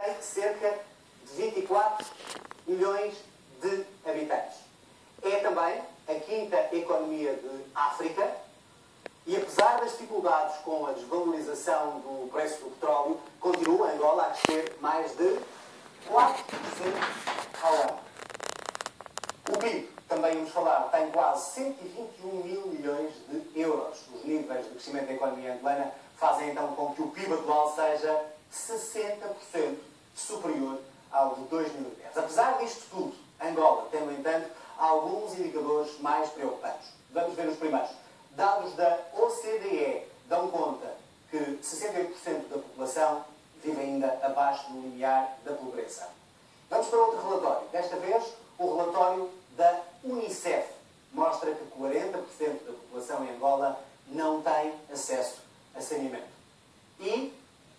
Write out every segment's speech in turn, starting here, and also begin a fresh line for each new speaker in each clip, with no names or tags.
Tem cerca de 24 milhões de habitantes. É também a quinta economia de África e, apesar das dificuldades com a desvalorização do preço do petróleo, continua Angola a crescer mais de 4% ao ano. O PIB, também vamos falar, tem quase 121 mil milhões de euros. Os níveis de crescimento da economia angolana fazem então com que o PIB atual seja 60% superior ao de 2010. Apesar disto tudo, Angola tem, no entanto, alguns indicadores mais preocupantes. Vamos ver os primeiros. Dados da OCDE dão conta que 68% da população vive ainda abaixo do limiar da pobreza. Vamos para outro relatório. Desta vez, o relatório da Unicef mostra que 40% da população em Angola não tem acesso a saneamento. E,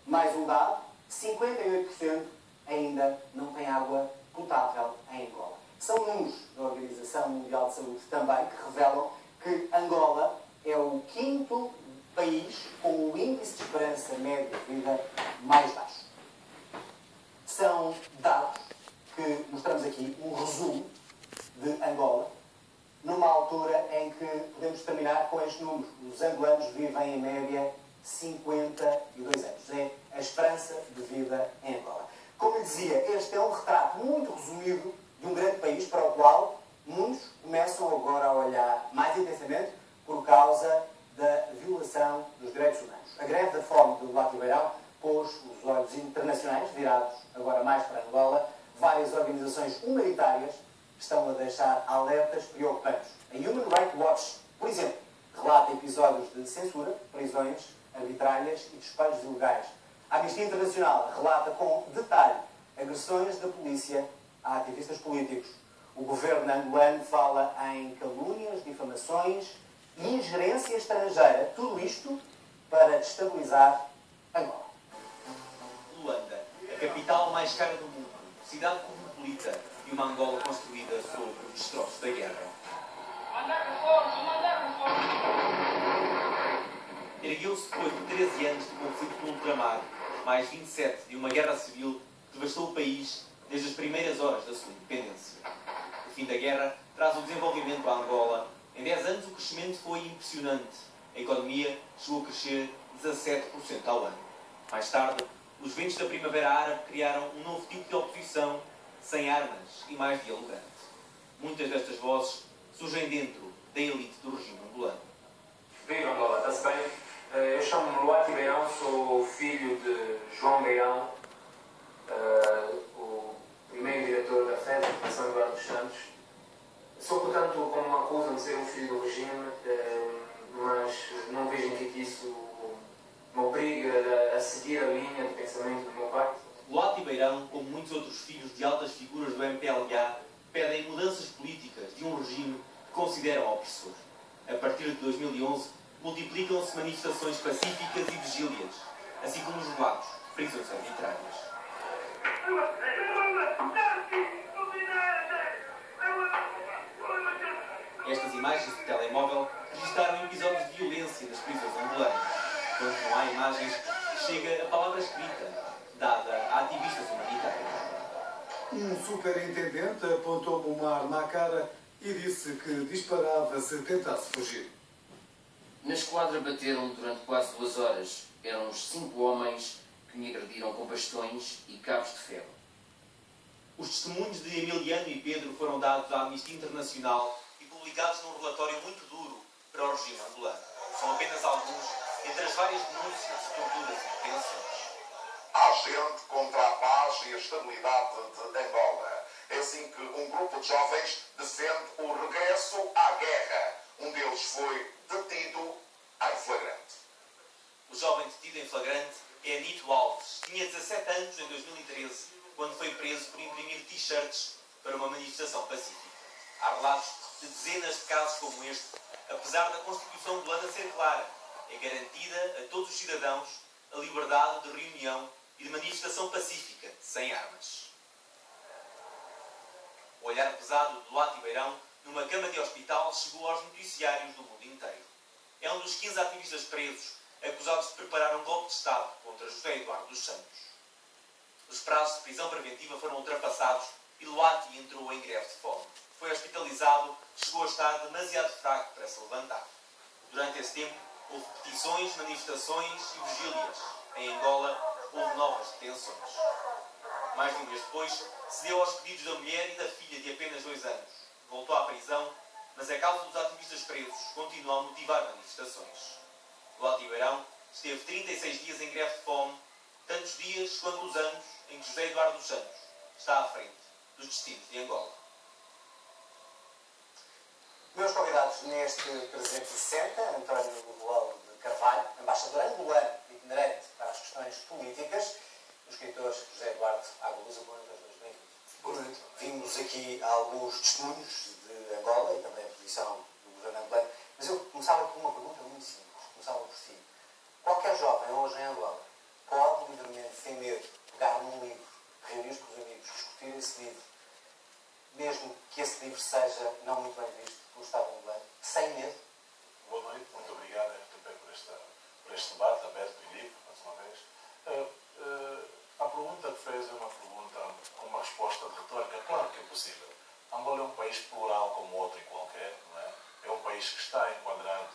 mais um dado, 58% ainda não tem água potável em Angola. São números da Organização Mundial de Saúde também que revelam que Angola é o quinto país com o índice de esperança média de vida mais baixo. São dados que mostramos aqui um resumo de Angola, numa altura em que podemos terminar com este número. Os angolanos vivem em média 52 anos. É a esperança de vida em Angola. Como lhe dizia, este é um retrato muito resumido de um grande país para o qual muitos começam agora a olhar mais intensamente por causa da violação dos direitos humanos. A greve da fome do Luati Beirão pôs os olhos internacionais virados agora mais para Angola. Várias organizações humanitárias estão a deixar alertas preocupantes. A Human Rights Watch, por exemplo, relata episódios de censura, prisões arbitrárias e despejos ilegais. A Amnistia Internacional relata com detalhe agressões da polícia a ativistas políticos. O governo angolano fala em calúnias, difamações e ingerência estrangeira. Tudo isto para destabilizar Angola.
Luanda, a capital mais cara do mundo, cidade cosmopolita e uma Angola construída sobre os destroços da guerra. Ergueu-se depois de 13 anos de conflito no ultramar, mais 27 de uma guerra civil que devastou o país desde as primeiras horas da sua independência. O fim da guerra traz o desenvolvimento à Angola. Em 10 anos o crescimento foi impressionante. A economia chegou a crescer 17% ao ano. Mais tarde, os ventos da Primavera Árabe criaram um novo tipo de oposição, sem armas e mais dialogante. Muitas destas vozes surgem dentro da elite do regime angolano.
Viva Angola, está-se bem? Eu chamo-me Luati Beirão, sou filho de João Beirão, o primeiro diretor da FED, Fundação Eduardo dos Santos. Sou, portanto, como me acusam de ser um filho do regime, mas não vejo em que isso me obriga a seguir a linha de pensamento do meu pai.
Luati Beirão, como muitos outros filhos de altas figuras do MPLA, pedem mudanças políticas de um regime que consideram opressor. A partir de 2011, multiplicam-se manifestações pacíficas e vigílias, assim como os relatos de prisões arbitrárias. Estas imagens de telemóvel registaram episódios de violência nas prisões angolanas. Quando não há imagens, chega a palavra escrita, dada a ativistas humanitários.
Um superintendente apontou-me uma arma à cara e disse que disparava se tentasse fugir.
Na esquadra bateram durante quase 2 horas. Eram os 5 homens que me agrediram com bastões e cabos de ferro.
Os testemunhos de Emiliano e Pedro foram dados à Amnistia Internacional e publicados num relatório muito duro para o regime angolano. São apenas alguns entre as várias denúncias, torturas e detenções.
Há gente contra a paz e a estabilidade de Angola. É assim que um grupo de jovens defende o regresso à guerra. Um deles foi detido em flagrante.
O jovem detido em flagrante é Nito Alves. Tinha 17 anos em 2013, quando foi preso por imprimir t-shirts para uma manifestação pacífica. Há relatos de dezenas de casos como este, apesar da Constituição angolana ser clara. É garantida a todos os cidadãos a liberdade de reunião e de manifestação pacífica, sem armas. O olhar pesado de Luati Beirão, numa cama de hospital, chegou aos noticiários do mundo inteiro. É um dos 15 ativistas presos, acusados de preparar um golpe de Estado contra José Eduardo dos Santos. Os prazos de prisão preventiva foram ultrapassados e Luati entrou em greve de fome. Foi hospitalizado, chegou a estar demasiado fraco para se levantar. Durante esse tempo, houve petições, manifestações e vigílias. Em Angola, houve novas detenções. Mais de um mês depois, cedeu aos pedidos da mulher e da filha de apenas 2 anos. Voltou à prisão, mas a causa dos ativistas presos continua a motivar manifestações. Luati Beirão esteve 36 dias em greve de fome, tantos dias quanto os anos em que José Eduardo dos Santos está à frente dos destinos de Angola.
Meus convidados neste 360, António Lobololo de Carvalho, embaixador angolano itinerante para as questões políticas, o escritor José Eduardo Agualusa. Boa noite aos dois, bem-vindos.
Boa noite.
Vimos aqui alguns testemunhos de Angola e também a posição do governo angolano, mas eu começava com uma pergunta muito simples. Começava por si. Qualquer jovem hoje em Angola pode livremente, sem medo, pegar num livro, reunir-se com os amigos, discutir esse livro, mesmo que esse livro seja não muito bem visto pelo Estado angolano, sem medo?
Boa noite, muito obrigado à RTP por este debate aberto e livre, mais uma vez. A pergunta que fez é uma pergunta com uma resposta de retórica. Claro que é possível. Angola é um país plural como outro e qualquer, não é? É um país que está enquadrado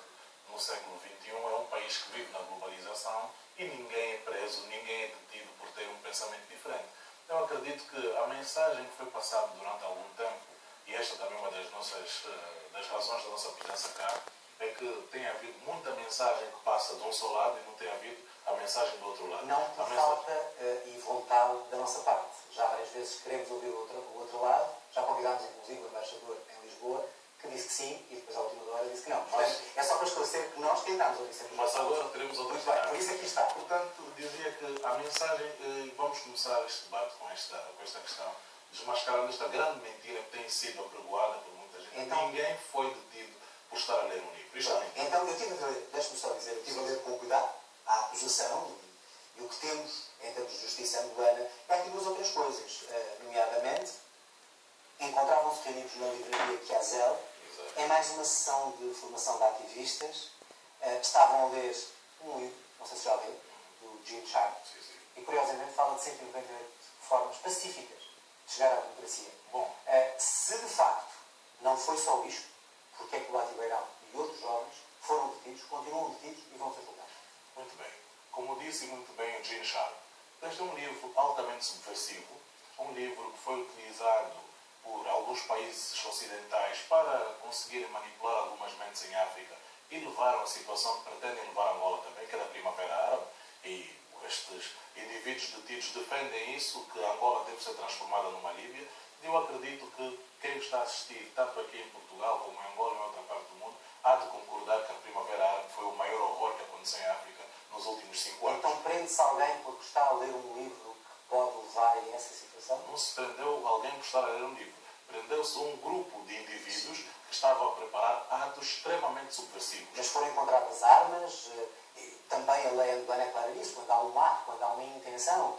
no século XXI, é um país que vive na globalização e ninguém é preso, ninguém é detido por ter um pensamento diferente. Eu acredito que a mensagem que foi passada durante algum tempo, e esta também é uma das razões da nossa presença cá, é que tem havido muita mensagem que passa de um só lado e não tem havido a mensagem do outro lado.
Não por falta e vontade da nossa parte. Já várias vezes queremos ouvir o outro lado, já convidámos inclusive o embaixador em Lisboa, que disse que sim e depois à última hora disse que não. Portanto, é só para esclarecer que nós tentámos ouvir sempre.
Mas agora teremos outra
Muito bem, por isso aqui está.
Portanto, dizia que a mensagem, vamos começar este debate com esta questão, desmascarando esta grande mentira que tem sido apregoada por muita gente.
Então,
ninguém foi detido por estar a ler um livro. Isto é
então, eu tive a ler, deixe-me só dizer, eu tive a ler com cuidado a acusação e o que temos em termos de justiça angolana é aqui duas outras coisas, nomeadamente, encontravam-se reunidos na livraria Kiazel, em mais uma sessão de formação de ativistas, estavam a ler um livro, não sei se já leu, do Gene Sharp, e curiosamente fala de 198 formas pacíficas de chegar à democracia.
Bom,
se de facto não foi só isto, porque é que o Luati Beirão e outros jovens foram detidos, continuam detidos e vão ser julgados?
muito bem. Como disse muito bem o Gene Sharp, este é um livro altamente subversivo, um livro que foi utilizado por alguns países ocidentais para conseguirem manipular algumas mentes em África e levaram a situação que pretendem levar a Angola também, que é da Primavera Árabe, e estes indivíduos detidos defendem isso, que a Angola deve ser transformada numa Líbia. E eu acredito que quem está a assistir, tanto aqui em Portugal como em Angola e em outra parte do mundo, há de concordar que a Primavera Árabe foi o maior horror que aconteceu em África nos últimos 5 anos.
Então prende-se alguém porque está a ler um livro que pode levar a essa situação?
Não se prendeu alguém por estar a ler um livro. Prendeu-se um grupo de indivíduos que estavam a preparar atos extremamente subversivos.
Mas foram encontradas armas, também a lei angolana é clara nisso, quando há um ato, quando há uma intenção,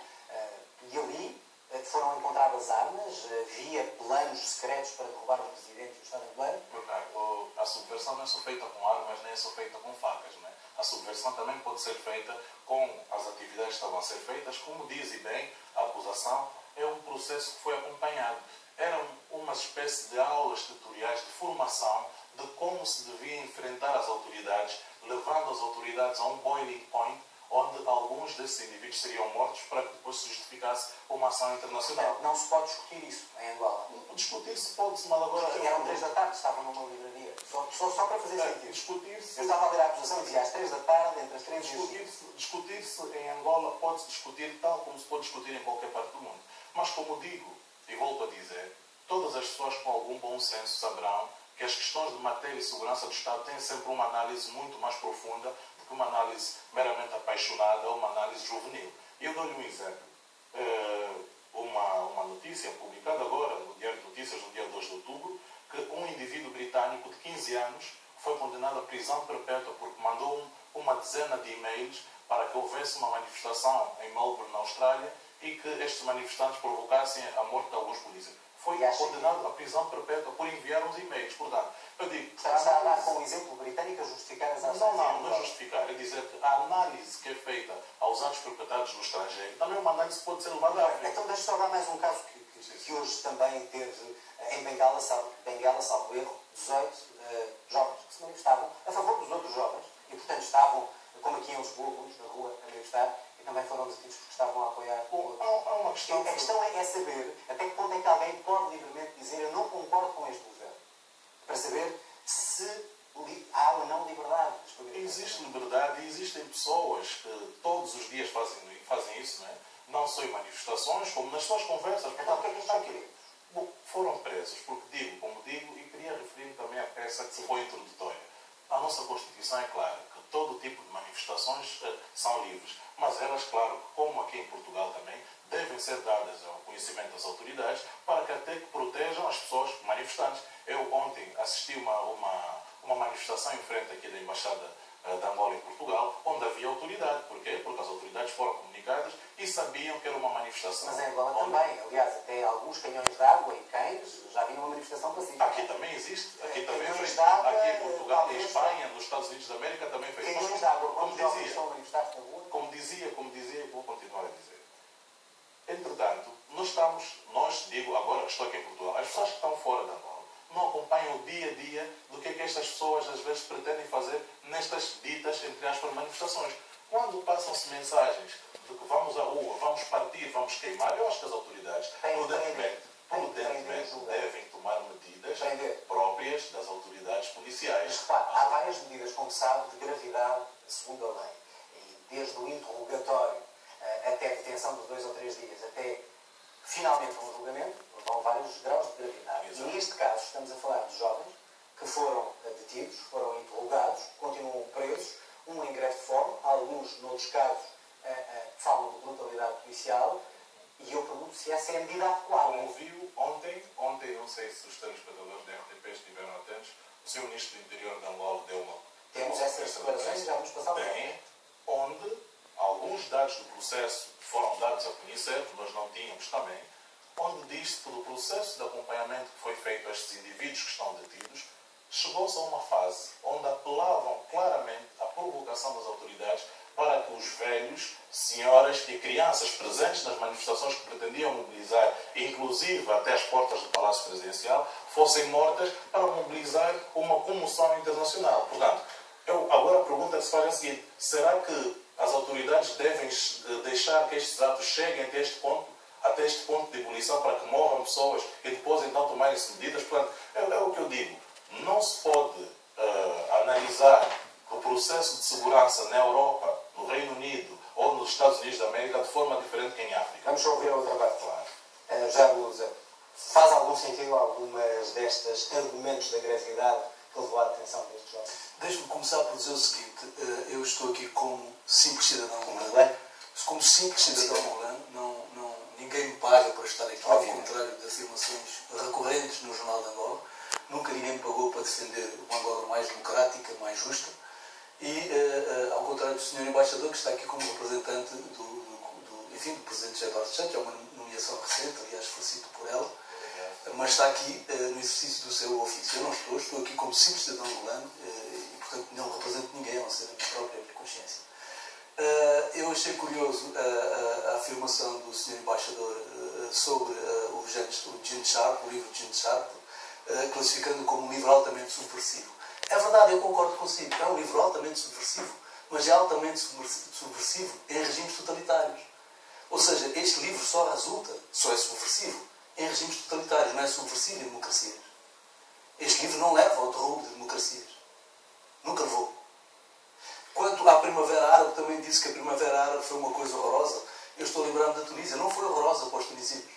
e ali foram encontradas armas, havia planos secretos para derrubar o presidente e o Estado angolano.
Meu caro, a subversão não é só feita com armas, nem é só feita com facas. Não é? A subversão também pode ser feita com as atividades que estavam a ser feitas, como diz e bem a acusação, é um processo que foi acompanhado. Eram uma espécie de aulas tutoriais de formação de como se devia enfrentar as autoridades, levando as autoridades a um boiling point, onde alguns desses indivíduos seriam mortos para que depois se justificasse uma ação internacional.
Não se pode discutir isso em Angola.
Discutir-se pode-se, mas agora...
Eram 3 da tarde, estavam numa livraria. Só para fazer sentido.
Discutir-se...
Eu estava a ler a acusação e dizia às 3 da tarde, entre as 3 e as 5.
Discutir-se em Angola pode-se discutir tal como se pode discutir em qualquer parte do mundo. Mas como digo, e volto a dizer, todas as pessoas com algum bom senso saberão que as questões de matéria e segurança do Estado têm sempre uma análise muito mais profunda do que uma análise meramente apaixonada ou uma análise juvenil. E eu dou-lhe um exemplo. Uma notícia publicada agora no Diário de Notícias, no dia 2 de outubro, que um indivíduo britânico de 15 anos foi condenado à prisão perpétua porque mandou uma dezena de e-mails para que houvesse uma manifestação em Melbourne, na Austrália, e que estes manifestantes provocassem a morte de alguns polícias. foi condenado à prisão perpétua por enviar uns e-mails. Portanto, eu digo...
Portanto, está a dar com o exemplo britânico a justificar as ações.
Não é justificar. É dizer que a análise que é feita aos atos perpetrados no estrangeiro também é uma análise que pode ser levada à frente.
Então, deixa-me só dar mais um caso que hoje também teve em Bengala, salvo erro, 18 jovens que se manifestavam a favor dos outros jovens e, portanto, estavam, como aqui em Lisboa, alguns na rua a manifestar, e também foram detidos porque estavam a apoiar outros.
Há uma questão...
A questão é saber até que ponto é que alguém pode livremente dizer eu não concordo com este governo, para saber se há ou não liberdade.
Existe liberdade e existem pessoas que todos os dias fazem isso, não é? Não só em manifestações, como nas suas conversas.
Então, o que é que estão queridos?
Bom, foram presos, porque como digo, e queria referir também à peça que foi introdutória. A nossa Constituição é clara que todo tipo de manifestações são livres, mas elas, claro, como aqui em Portugal também, devem ser dadas ao conhecimento das autoridades para que até que protejam as pessoas manifestantes. Eu ontem assisti uma manifestação em frente aqui da Embaixada de Angola em Portugal, onde havia autoridade. Porquê? Porque as autoridades foram comunicadas e sabiam que era uma manifestação.
Mas em Angola também, aliás, até alguns canhões de água e cães já vinham uma manifestação pacífica.
Aqui também existe, aqui também
canhões
foi.
De água,
aqui em Portugal, em Espanha, nos Estados Unidos da América também foi.
Canhões de água, como jovens estão a manifestar-se na rua?
Como dizia, e vou continuar a dizer. Entretanto, nós digo agora que estou aqui em Portugal, as pessoas que estão fora de Angola não acompanham o dia a dia do que é que estas pessoas às vezes pretendem fazer nestas ditas, entre aspas, manifestações. Quando passam-se mensagens de que vamos à rua, vamos partir, vamos queimar, eu acho que as autoridades prudentemente devem tomar medidas próprias das autoridades policiais.
Mas, repare, há várias medidas, como sabe, de gravidade segundo a lei. E desde o interrogatório até a detenção de 2 ou 3 dias, até finalmente um julgamento, vão vários graus de gravidade.
Exato.
E neste caso estamos a falar de jovens que foram detidos, foram interrogados, continuam presos, um em greve de fome, alguns, noutros casos, falam de brutalidade policial, e eu pergunto se essa é a medida adequada.
Como viu ontem, não sei se os telespectadores da RTP estiveram atentos, o Sr. Ministro do Interior de Angola deu uma...
Temos essas declarações e já vamos passar
onde alguns dados do processo foram dados a conhecer, nós não tínhamos também, onde diz que do processo de acompanhamento que foi feito a estes indivíduos que estão detidos, chegou-se a uma fase onde apelavam claramente à provocação das autoridades para que os velhos, senhoras e crianças presentes nas manifestações que pretendiam mobilizar, inclusive até as portas do Palácio Presidencial, fossem mortas para mobilizar uma comoção internacional. Portanto, agora a pergunta que se faz é a seguinte: será que as autoridades devem deixar que estes atos cheguem até este ponto de ebulição para que morram pessoas e depois então tomarem-se medidas? Portanto, é o que eu digo. Não se pode analisar o processo de segurança na Europa, no Reino Unido ou nos Estados Unidos da América de forma diferente que em África.
Vamos só ouvir a outra parte, claro. Já Lusa, faz algum sentido algumas destes argumentos da gravidade que levou à atenção destes jovens?
Deixe-me começar por dizer o seguinte: eu estou aqui como simples cidadão angolano. Como simples cidadão angolano, ninguém me paga para estar aqui, ao contrário de afirmações recorrentes no Jornal de Angola. Nunca ninguém me pagou para defender uma Angola mais democrática, mais justa. E, ao contrário do Sr. Embaixador, que está aqui como representante do Presidente Jair Eduardo Santos, é uma nomeação recente, aliás, felicito por ela, mas está aqui no exercício do seu ofício. Eu não estou aqui como simples cidadão angolano e, portanto, não represento ninguém, a não ser a minha própria consciência. Eu achei curioso a afirmação do Sr. Embaixador sobre o Gene Sharp, o livro de Gene Sharp, classificando como um livro altamente subversivo. É verdade, eu concordo consigo, é um livro altamente subversivo, mas é altamente subversivo em regimes totalitários. Ou seja, este livro só é subversivo em regimes totalitários, não é subversivo em democracias. Este livro não leva ao derrubo de democracias. Nunca levou. Quanto à Primavera Árabe, também disse que a Primavera Árabe foi uma coisa horrorosa. Eu estou a lembrar-me da Tunísia. Não foi horrorosa para os tunisinos.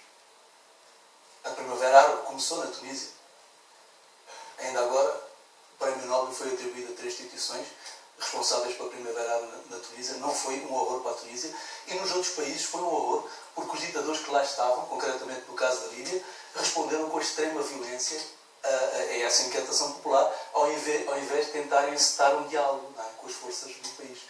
A Primavera Árabe começou na Tunísia. Ainda agora, o Prémio Nobel foi atribuído a 3 instituições responsáveis pela Primavera Árabe na Tunísia. Não foi um horror para a Tunísia. E nos outros países foi um horror, porque os ditadores que lá estavam, concretamente no caso da Líbia, responderam com extrema violência a essa inquietação popular, ao invés de tentarem incitar um diálogo com as forças do país.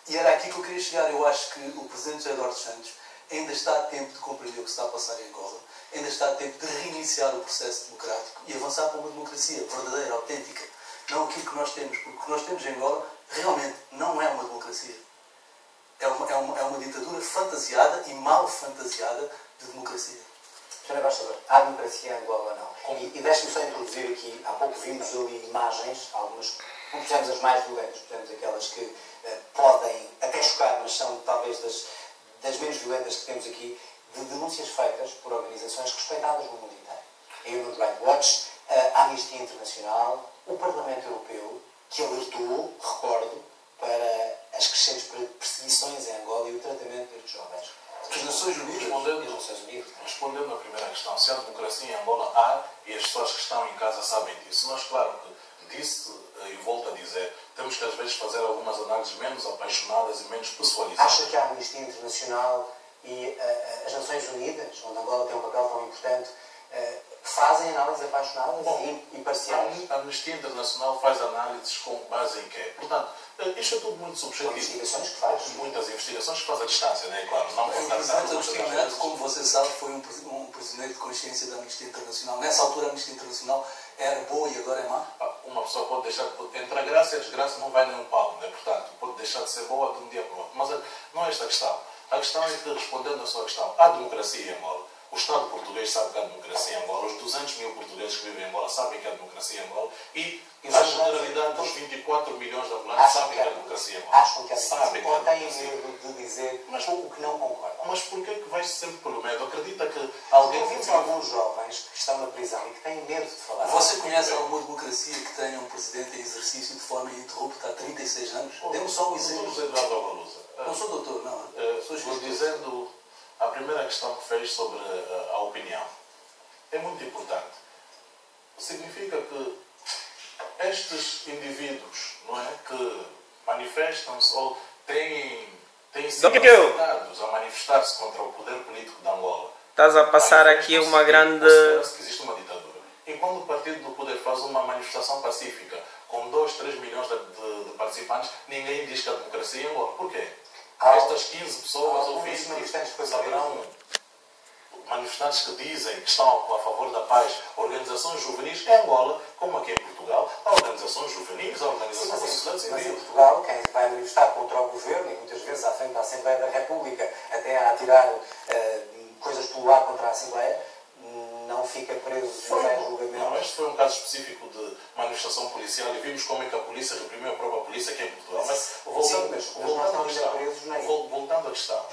E era aqui que eu queria chegar. Eu acho que o Presidente Jair Eduardo Santos ainda está a tempo de compreender o que está a passar em Angola, ainda está a tempo de reiniciar o processo democrático e avançar para uma democracia verdadeira, autêntica. Não aquilo que nós temos, porque o que nós temos em Angola realmente não é uma democracia. É uma ditadura fantasiada e mal fantasiada de democracia.
Sr. Embaixador, há democracia em Angola ou não? E deixe-me só introduzir aqui, há pouco vimos ali imagens, algumas, não pusemos as mais violentas, pusemos aquelas que podem até chocar, mas são talvez das menos violentas que temos aqui, de denúncias feitas por organizações respeitadas no mundo inteiro. A Human Rights Watch, a Amnistia Internacional, o Parlamento Europeu, que alertou, recordo, para as crescentes perseguições em Angola e o tratamento destes jovens.
As Nações Unidas,
respondendo à primeira questão, se há democracia em Angola, há, e as pessoas que estão em casa sabem disso. Nós, claro que disse, e volto a dizer, temos que às vezes fazer algumas análises menos apaixonadas e menos pessoalizadas.
Acha que a Amnistia Internacional e as Nações Unidas, onde Angola tem um papel tão importante, fazem análises apaixonadas e parciais?
A Amnistia Internacional faz análises com base em quê? Portanto, isto é tudo muito subjetivo.
Investigações que faz.
Muitas investigações que faz à distância, não é? Claro, não
o presidente Agostinho Neto, como você sabe, foi um prisioneiro de consciência da Amnistia Internacional. Nessa altura, a Amnistia Internacional era boa e agora é má?
Uma pessoa pode deixar, entre a graça e a desgraça não vai nenhum pau, não é? Portanto, pode deixar de ser boa de um dia para o outro. Mas não é esta a questão. A questão é que, respondendo à sua questão, há democracia em Angola. O Estado português sabe que há democracia em Angola, os 200 mil portugueses que vivem em Angola sabem que há democracia em Angola e a generalidade dos 24 milhões de angolanos sabem que há democracia em Angola.
Acham que há democracia ou têm medo de dizer o que não concordam?
Mas porquê que vai sempre pelo medo? Acredita que alguém...
Ouvimos alguns jovens que estão na prisão e que têm medo de falar.
Você conhece alguma democracia que tenha um presidente em exercício de forma ininterrupta há 36 anos? Dê-me só um exemplo.
Doutor Eduardo Agualusa.
Não sou doutor, não.
Vou dizendo a primeira questão que fez sobre a opinião. É muito importante. Significa que estes indivíduos, não é, que manifestam-se ou têm sido incitados a manifestar-se contra o poder político de Angola.
Estás a passar aqui uma grande...
que existe uma ditadura. E quando o partido do poder faz uma manifestação pacífica com 2, 3 milhões de participantes, ninguém diz que há democracia em Angola. Porquê? Estas 15 pessoas ou 20 saberão manifestantes que dizem que estão a favor da paz, organizações juvenis em Angola, como aqui em Portugal, há organizações juvenis, há organizações da sociedade civil.
Mas em Portugal, quem vai manifestar contra o governo, e muitas vezes à frente da Assembleia da República, até a atirar coisas pelo ar contra a Assembleia, não fica preso sem julgamento.
Não, este foi um caso específico de manifestação policial e vimos como é que a polícia reprimiu a própria polícia aqui em Portugal. Mas voltando à questão,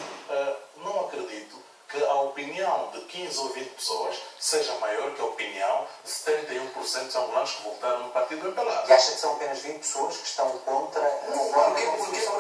não acredito que a opinião de 15 ou 20 pessoas seja maior que a opinião de 71% dos angolanos que votaram no partido MPLA.
E acha que são apenas 20 pessoas que estão contra a forma
Porquê são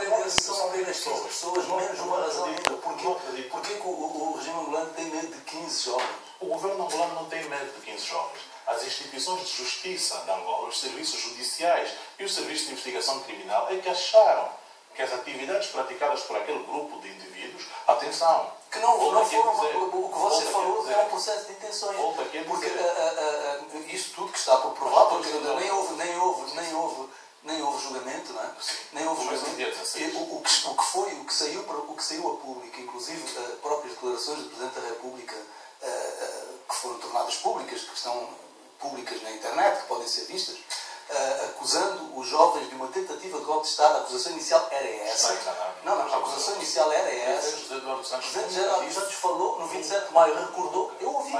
apenas 15 pessoas? Menos uma razão ainda. Porquê que o regime angolano tem medo de 15 jovens?
O governo angolano não tem medo de 15 jovens. As instituições de justiça de Angola, os serviços judiciais e o serviço de investigação criminal é que acharam que as atividades praticadas por aquele grupo de indivíduos, atenção,
que não foram o que você falou é um processo de intenções. Porque isso tudo que está por provar, porque nem houve julgamento, não é? Nem houve julgamento. O que saiu a público, inclusive próprias declarações do Presidente da República, que foram tornadas públicas, que estão públicas na internet, que podem ser vistas, acusando os jovens de uma tentativa de golpe de Estado. A acusação inicial era essa. A acusação inicial era essa. O Presidente Eduardo dos Santos falou no 27 de maio, recordou, eu ouvi.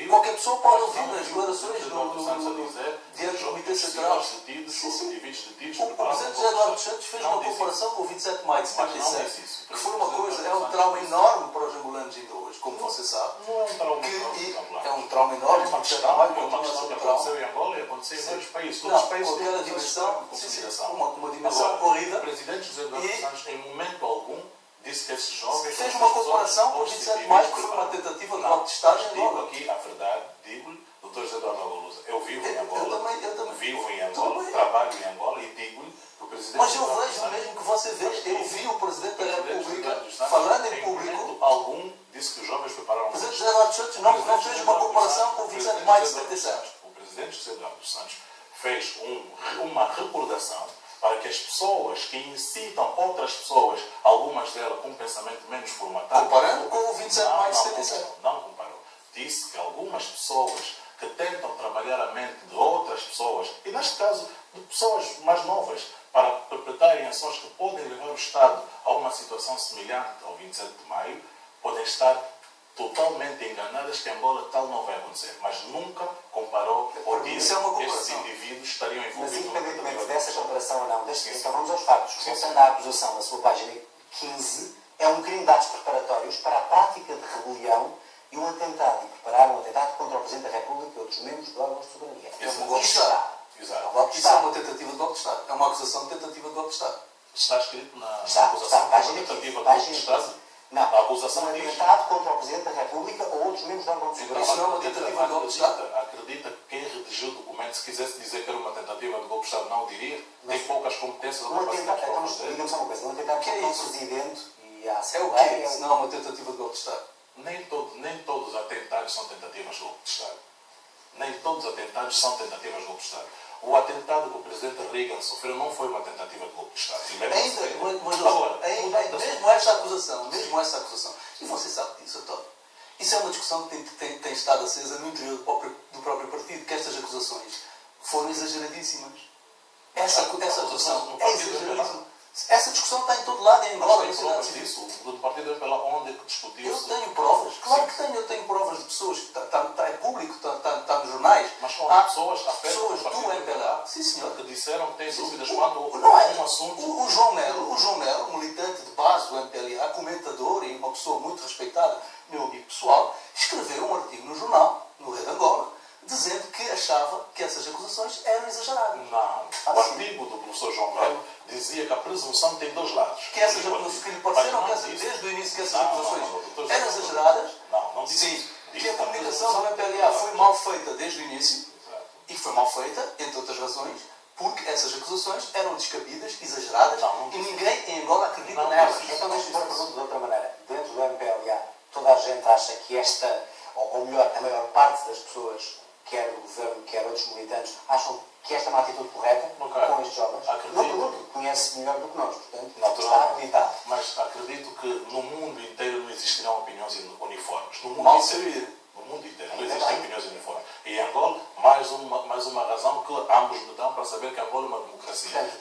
Qualquer pessoa pode ouvir nas declarações diante do Comitê Central. O Presidente Eduardo dos Santos fez uma comparação com o 27 de maio de 77, que foi uma coisa, é um trauma enorme para os angolanos ainda hoje, como você sabe.
Não é um trauma
é um trauma enorme,
uma questão que aconteceu em Angola e aconteceu em vários países. Todos os países têm
uma dimensão corrida.
O Presidente José Eduardo dos Santos, em momento algum, disse que esses jovens...
Fez uma comparação com o 27 de maio, que foi uma tentativa de golpe de Estado.
Digo aqui a verdade, digo-lhe, Dr. José Eduardo Agualusa, eu vivo em Angola, vivo em Angola, trabalho em Angola e digo-lhe que o Presidente...
Mas eu vejo mesmo que você vê, eu vi o Presidente da República falando em público...
momento algum disse que os jovens prepararam...
O Presidente José Eduardo dos Santos não fez uma comparação com o 27 de maio de 77.
O Presidente José Eduardo dos Santos fez uma recordação para que as pessoas que incitam outras pessoas, algumas delas com um pensamento menos formatado...
Comparando com o 27 de maio de 77.
Não comparou. Disse que algumas pessoas que tentam trabalhar a mente de outras pessoas, e neste caso de pessoas mais novas, para perpetrarem ações que podem levar o Estado a uma situação semelhante ao 27 de maio, podem estar totalmente enganadas que Angola tal não vai acontecer. Mas nunca comparou ou disse que esses indivíduos estariam envolvidos.
Mas independentemente dessa comparação ou não, então vamos aos factos. Voltando à acusação, na sua página 15, é um crime de atos preparatórios para a prática de rebelião e um atentado, e preparar um atentado contra o Presidente da República e outros membros do órgão de soberania.
É um golpe de Estado.
Exato.
Isso é uma tentativa de golpe de Estado. É uma acusação de tentativa de golpe de Estado.
Está escrito na acusação de tentativa de golpe de Estado?
Não.
A acusação
diz...
atentado
contra o Presidente da República ou outros membros do órgão de soberania.
Isso não é uma tentativa de golpe de Estado?
Acredita que quem redigiu o documento, se quisesse dizer que era uma tentativa de golpe de Estado, não o diria? Tem poucas competências ou capacidades para fazer.
Digamos só uma coisa, não atentado contra o Presidente e a Assembleia...
É o quê? Se não é uma tentativa de golpe de Estado?
Nem todos os atentados são tentativas de golpe de Estado. Nem todos os atentados são tentativas de golpe de Estado. O atentado que o Presidente Reagan sofreu não foi uma tentativa de golpe de Estado.
Mesmo essa acusação, e você sabe disso, António, isso é uma discussão que tem estado acesa no interior do próprio partido, que estas acusações foram exageradíssimas. Essa acusação é exageradíssima. Essa discussão está em todo lado, em Angola.
Mas tem provas disso? Do partido pela onde que discutiu?
Eu tenho provas, claro que tenho. Eu tenho provas de pessoas, que é público, está nos jornais.
Mas há pessoas
do MPLA, sim senhor,
que disseram que têm dúvidas quanto
a
um assunto.
O João Melo, militante de base do MPLA, comentador e uma pessoa muito respeitada, meu amigo pessoal, escreveu um artigo no jornal, no Rede Angola, dizendo que achava que essas acusações eram exageradas.
Não. O artigo do professor João Melo dizia que a presunção tem dois lados.
Que essas acusações que lhe pareceram desde o início que essas acusações eram exageradas.
Não disse.
Sim. Que a comunicação do MPLA foi mal feita desde o início. E que foi mal feita, entre outras razões, porque essas acusações eram descabidas, exageradas, e ninguém em Angola acredita nelas.
Então deixa-me pôr a pergunta de outra maneira. Dentro do MPLA, toda a gente acha que esta, ou melhor, a maior parte das pessoas, quer do governo, quer outros militantes, acham que esta é uma atitude correta com estes jovens? Não pergunto, conhece melhor do que nós, portanto, está acreditado.
Mas acredito que no mundo inteiro não existirão opiniões uniformes. No mundo inteiro não existem opiniões uniformes. E em Angola, mais uma razão que ambos me dão para saber que Angola é uma democracia.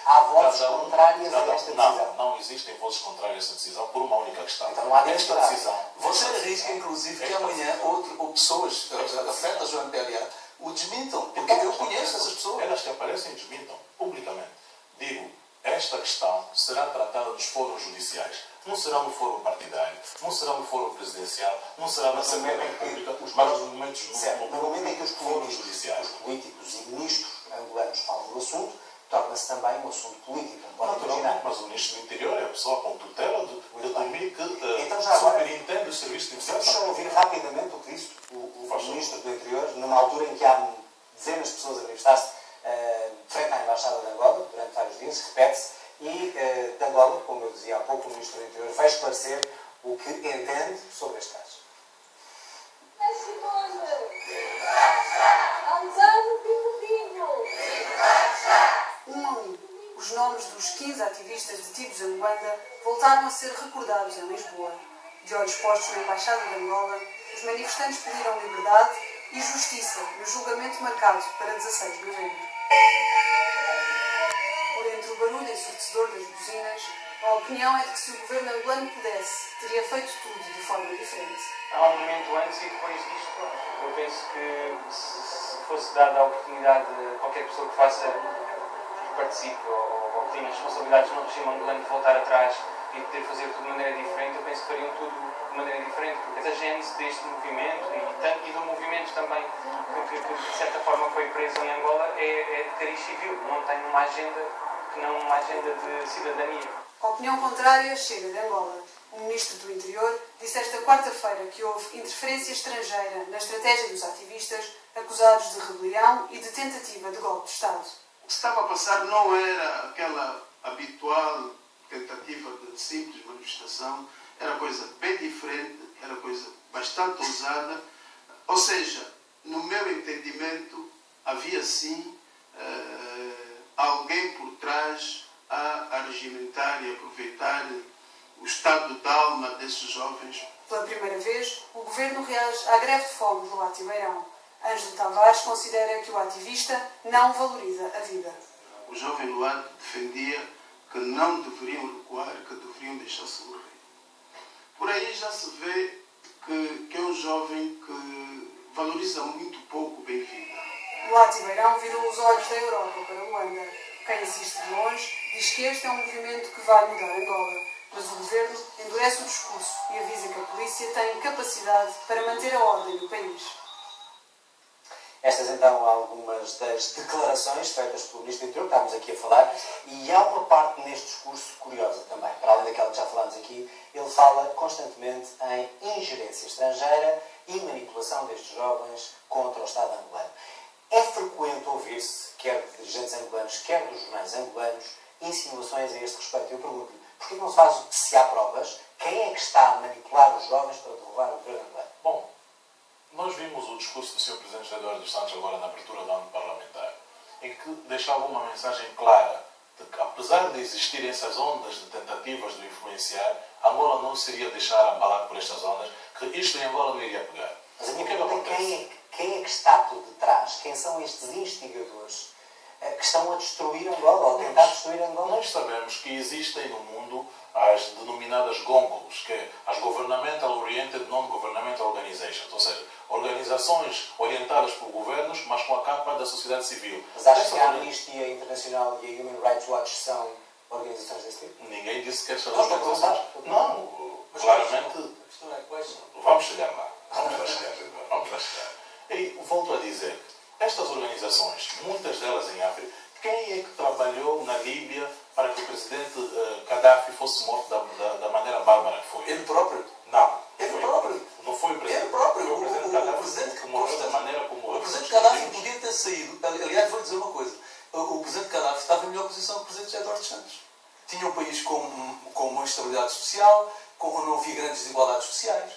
Há vozes contrárias a esta decisão.
Não existem vozes contrárias a esta decisão por uma única questão.
Então não há
esta decisão.
Você arrisca, inclusive, que amanhã ou pessoas afetas ao MPLA o desmintam, porque eu conheço essas pessoas.
Elas que aparecem desmintam publicamente. Digo, esta questão será tratada nos fóruns judiciais. Não será no fórum partidário, não será no fórum presidencial, não será na Assembleia da República, mas nos momentos
no momento em que os
fóruns judiciais.
Os políticos e ministros angolanos falam do assunto, torna-se também um assunto político.
Mas o ministro do Interior é a pessoa com tutela de domínio que
superintende
os serviços de
investigação. Vamos só ouvir rapidamente o que disse o ministro do Interior, numa altura em que há dezenas de pessoas a manifestar-se frente à Embaixada de Angola, durante vários dias, repete-se, e de Angola, como eu dizia há pouco, o ministro do Interior vai esclarecer o que entende sobre este caso.
Os nomes dos 15 ativistas detidos em Luanda voltaram a ser recordados em Lisboa. De olhos postos na Embaixada de Angola, os manifestantes pediram liberdade e justiça no julgamento marcado para 16 de novembro. Por entre o barulho ensurdecedor das buzinas, a opinião é de que se o governo angolano pudesse, teria feito tudo de forma diferente.
Há um momento antes e depois disto, eu penso que se fosse dada a oportunidade de qualquer pessoa que participe ou que tenha responsabilidades no regime angolano de voltar atrás e poder fazer tudo de maneira diferente, eu penso que fariam tudo de maneira diferente, porque a gênese deste movimento e do movimento também que de certa forma foi preso em Angola é de cariz civil, não tem uma agenda que não uma agenda de cidadania.
A opinião contrária chega de Angola. O ministro do Interior disse esta quarta-feira que houve interferência estrangeira na estratégia dos ativistas acusados de rebelião e de tentativa de golpe de Estado.
O que estava a passar não era aquela habitual tentativa de simples manifestação, era coisa bem diferente, era coisa bastante ousada. Ou seja, no meu entendimento, havia sim alguém por trás a regimentar e aproveitar o estado de alma desses jovens?
Pela primeira vez, o Governo reage à greve de fome do Ativeirão. Ângelo Tavares considera que o ativista não valoriza a vida.
O jovem Luad defendia que não deveriam recuar, que deveriam deixar-se morrer. Por aí já se vê que é um jovem que valoriza muito pouco o bem-vindo.
O Ativeirão virou os olhos da Europa para Luanda. Quem assiste de longe diz que este é um movimento que vai mudar Angola. Mas o Governo endurece o discurso e avisa que a polícia tem capacidade para manter a ordem no país.
Estas então algumas das declarações feitas pelo Ministro do Interior, que estávamos aqui a falar, e há uma parte neste discurso curiosa também, para além daquela que já falámos aqui, ele fala constantemente em ingerência estrangeira e manipulação destes jovens contra o Estado angolano. É frequente ouvir-se, quer de dirigentes angolanos, quer dos jornais angolanos, insinuações a este respeito. Eu pergunto-lhe, porquê não se faz, se há provas, quem é que está a manipular os jovens para derrubar o governo angolano?
Bom, nós vimos o discurso do Sr. Presidente Eduardo dos Santos agora na abertura do ano parlamentar, em que deixava uma mensagem clara de que, apesar de existirem essas ondas de tentativas de o influenciar, Angola não seria deixar abalar por estas ondas, que isto em Angola não iria pegar.
Mas a minha pergunta é quem é que está por detrás? Quem são estes instigadores que estão a destruir Angola, ou a tentar destruir Angola?
Nós sabemos que existem no mundo as denominadas GONGOs, que é as Governmental Oriented Non-Governmental Organizations, ou seja, organizações orientadas por governos, mas com a capa da sociedade civil.
Mas acha que a Amnistia Internacional e a Human Rights Watch são organizações desse tipo?
Ninguém disse que estas
Não,
organizações... Não, claramente... Vamos chegar lá. Vamos lá chegar. E volto a dizer, estas organizações, muitas delas em África, quem é que trabalhou na Líbia para que o presidente Gaddafi fosse morto da maneira bárbara que foi?
Ele próprio?
Não.
Ele próprio?
Não foi o presidente.
Ele próprio.
Foi o presidente Gaddafi que morreu da maneira como morreu.
O presidente Gaddafi podia ter saído. Aliás, vou dizer uma coisa. O presidente Gaddafi estava em melhor posição que o presidente Eduardo Santos. Tinha um país com uma estabilidade social, não havia grandes desigualdades sociais.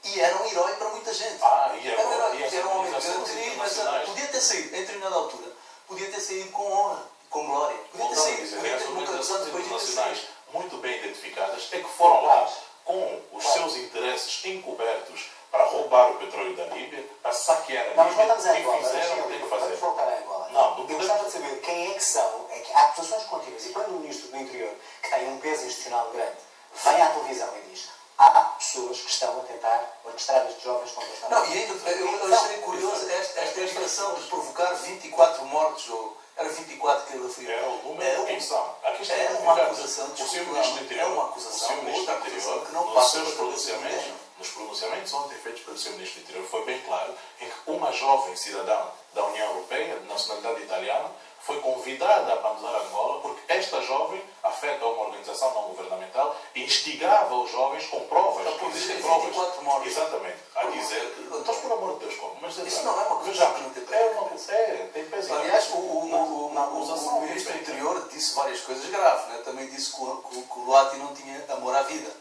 E era um herói para muita gente. Era um homem de grande perigo, mas podia ter saído, em determinada altura, podia ter saído com honra, com glória. Podia ter saído.
As organizações internacionais muito bem identificadas é que foram lá com os seus interesses encobertos para roubar o petróleo da Líbia, para saquear a Líbia e fizeram o que tem que fazer.
Vamos voltar a Angola. Eu gostava de saber quem é que são. É que há acusações contínuas e quando o Ministro do Interior, que tem um peso institucional grande, vem à televisão e diz: há pessoas que estão a tentar orquestrar estes jovens contra o Estado.
Não, e ainda eu achei curioso esta expressão de provocar 24 mortos, ou era 24 que ele referiu.
Era o número de quem são. Aqui está
uma acusação,
o Sr. Ministro do Interior,
é uma acusação,
o Sr. Ministro do Interior,
que não passa
nos pronunciamentos ontem feitos pelo Sr. Ministro do Interior, foi bem claro em que uma jovem cidadã da União Europeia, de nacionalidade italiana, foi convidada a abandonar Angola porque esta jovem, afeta a uma organização não governamental, instigava os jovens com provas.
Por dizer 24 mortos.
Exatamente. A dizer que... Então, por amor de Deus, como? Mas,
isso não é uma coisa que não tem peso.
Tem peso.
Aliás, o Ministro do Interior disse várias coisas graves. Né? Também disse que o Luati não tinha amor à vida.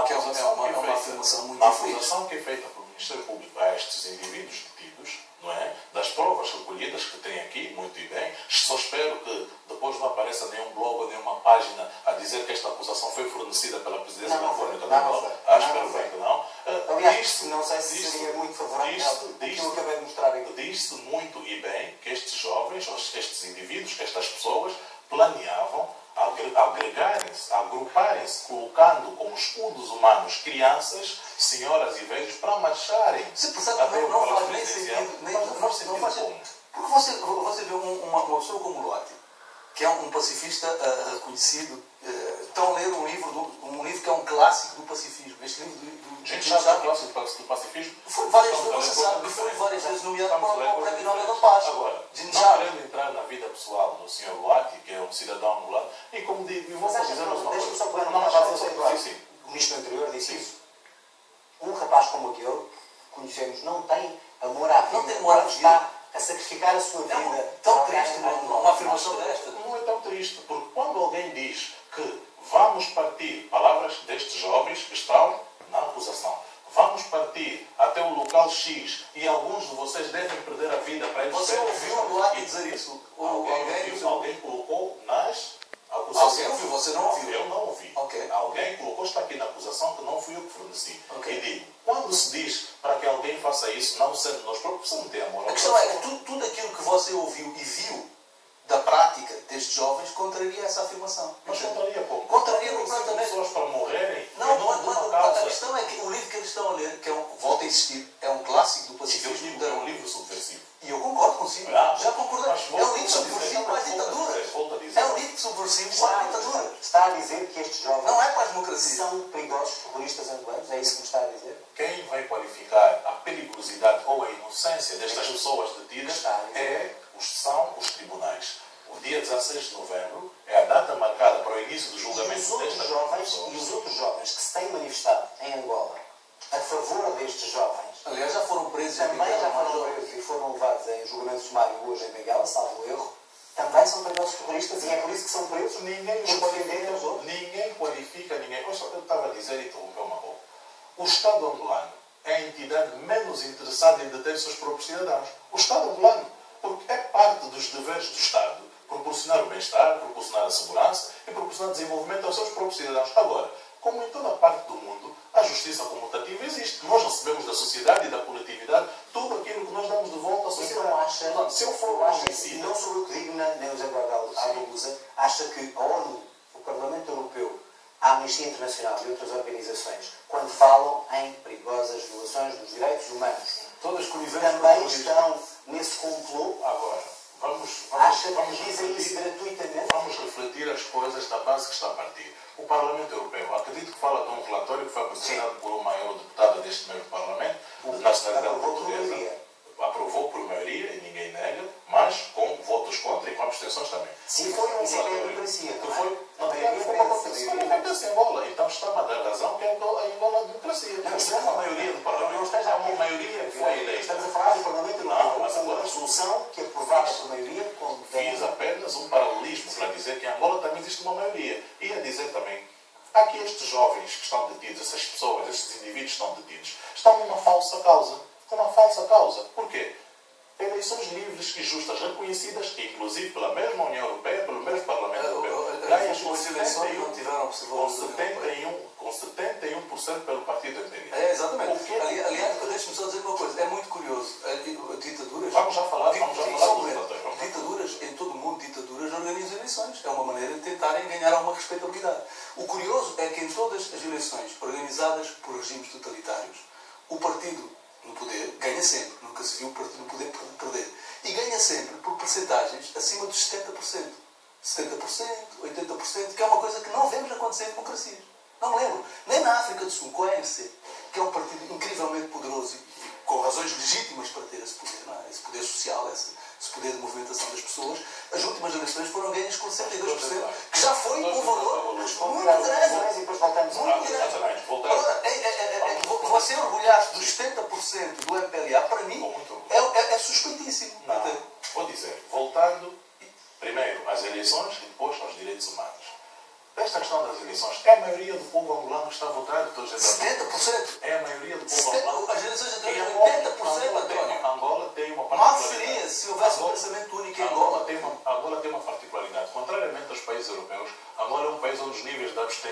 Que é uma afirmação muito difícil.
A acusação que é feita pelo Ministério Público a estes indivíduos detidos, não é? Das provas recolhidas que tem aqui, muito e bem, só espero que depois não apareça nenhum blog ou nenhuma página a dizer que esta acusação foi fornecida pela Presidência da República de Angola. Espero bem que não.
Aliás, não sei se seria muito favorável aquilo que acabei de mostrar aqui.
Diz-se muito e bem que estes jovens, estes indivíduos, que estas pessoas planeavam agregarem-se, agruparem-se, colocando como escudos humanos crianças, senhoras e velhos para marcharem.
Sim, portanto, não faz nem sentido. Não faz sentido. Porque você vê uma pessoa como o Luati, que é um pacifista reconhecido, estão a ler um livro que é um clássico do pacifismo. Este livro do
gente já sabe o clássico do pacifismo.
Foi várias vezes, você sabe que foi várias vezes nomeado para o Prémio Nobel da Paz.
Agora, não querendo entrar na vida pessoal do Sr. Luati, que é um cidadão angolano, e como digo, vou dizer mais uma coisa.
Deixa-me só pegar uma palavra. O Ministro do Interior disse isso. Um rapaz como aquele, que conhecemos, não tem amor à vida.
Não tem amor à vida.
Está a sacrificar a sua vida.
É tão triste uma afirmação desta.
Não é tão triste, porque quando alguém diz que vamos partir, palavras destes jovens que estão na acusação, vamos partir partir até o local X e alguns de vocês devem perder a vida para eles...
Você ouviu o Duarte dizer isso?
Alguém colocou nas acusações.
Alguém ouviu? Você não ouviu?
Eu não ouvi.
Okay.
Alguém colocou, está aqui na acusação, que não fui eu que forneci.
Okay.
E digo, quando se diz para que alguém faça isso, não sendo nós próprios, você não tem amor.
A questão é que tudo aquilo que você ouviu e viu da prática destes jovens contraria essa afirmação.
Mas contraria como?
Contraria completamente.
Pessoas para morrerem?
A questão é que o livro que eles estão a ler, que volta a insistir, é um clássico do pacifismo.
É um livro subversivo.
E eu concordo consigo. Já concordei. É um livro subversivo para a ditadura. É um livro subversivo para a ditadura.
Está a dizer que estes jovens
não é para a democracia.
São perigosos terroristas angolanos? É isso que me está a dizer?
Quem vai qualificar a periculosidade ou a inocência destas pessoas detidas são os tribunais. O dia 16 de novembro é a data marcada para o início do julgamento destas jovens.
E os outros jovens que se têm manifestado em Angola a favor destes jovens,
aliás, já foram presos
também já foram presos e foram levados em julgamento sumário hoje em Benguela, salvo erro, também são perigosos terroristas e é por isso que são presos.
Ninguém qualifica ninguém. Eu estava a dizer e interrompeu uma pouco. O Estado angolano é a entidade menos interessada em deter seus próprios cidadãos. O Estado angolano, porque é parte dos deveres do Estado proporcionar o bem-estar, proporcionar a segurança e proporcionar desenvolvimento aos seus próprios cidadãos. Agora, como em toda parte do mundo, a justiça comutativa existe. Nós recebemos da sociedade e da coletividade tudo aquilo que nós damos de volta à sociedade.
Então acha,
portanto, se eu for um homicida...
Não sou eu que digo, nem o Zé Guadalupe, acha que a ONU, o Parlamento Europeu, a Amnistia Internacional e outras organizações, quando falam em perigosas violações dos direitos humanos,
todas
também estão nesse complô?
Agora,
acha que dizem isso gratuitamente?
Vamos refletir as coisas da base que está a partir. O Parlamento Europeu, acredito que fala de um relatório que foi apresentado por uma eurodeputada deste mesmo Parlamento, de nacionalidade portuguesa. Aprovou por maioria, e ninguém nega, mas com votos contra e com abstenções também.
Sim, foi uma democracia.
Não acontece em Angola. Então está-me a dar razão que em Angola é democracia. Não é uma maioria do Parlamento. É uma maioria que foi eleita.
Estamos a falar do Parlamento Europeu. Mas agora a resolução que é aprovada por maioria...
Fiz apenas um paralelismo para dizer que em Angola também existe uma maioria. E a dizer também, aqui estes jovens que estão detidos, essas pessoas, estes indivíduos que estão detidos, estão numa falsa causa. Uma falsa causa. Porquê? Eleições livres e justas, reconhecidas, inclusive pela mesma União Europeia, pelo mesmo Parlamento Europeu. Ganham com 71% pelo partido MPD.
Exatamente. Aliás, deixe-me só dizer uma coisa. É muito curioso. Ditaduras...
Vamos já falar
ditaduras, em todo o mundo, ditaduras organizam eleições. É uma maneira de tentarem ganhar alguma respeitabilidade. O curioso é que em todas as eleições organizadas por regimes totalitários, o partido no poder ganha sempre. Nunca se viu o partido no poder perder. E ganha sempre por percentagens acima dos 70%. 70%, 80%, que é uma coisa que não vemos acontecer em democracias. Não me lembro. Nem na África do Sul, com a ANC, que é um partido incrivelmente poderoso e com razões legítimas para ter esse poder, não é? Esse poder social, esse poder de movimentação das pessoas, as últimas eleições foram ganhas com 72%, que já foi um valor muito grande.
E depois voltamos
você orgulhar-se dos 70% do MPLA, para mim, é suspeitíssimo.
Não, vou dizer, voltando primeiro às eleições e depois aos direitos humanos. Esta questão das eleições, é a maioria do povo angolano que está a votar?
70%?
É a maioria do povo angolano.
As eleições anteriores, 80%, António.
Angola tem uma
mal seria se houvesse um pensamento único em Angola.
Angola tem uma particularidade. Contrariamente aos países europeus, Angola é um país onde os níveis de abstenção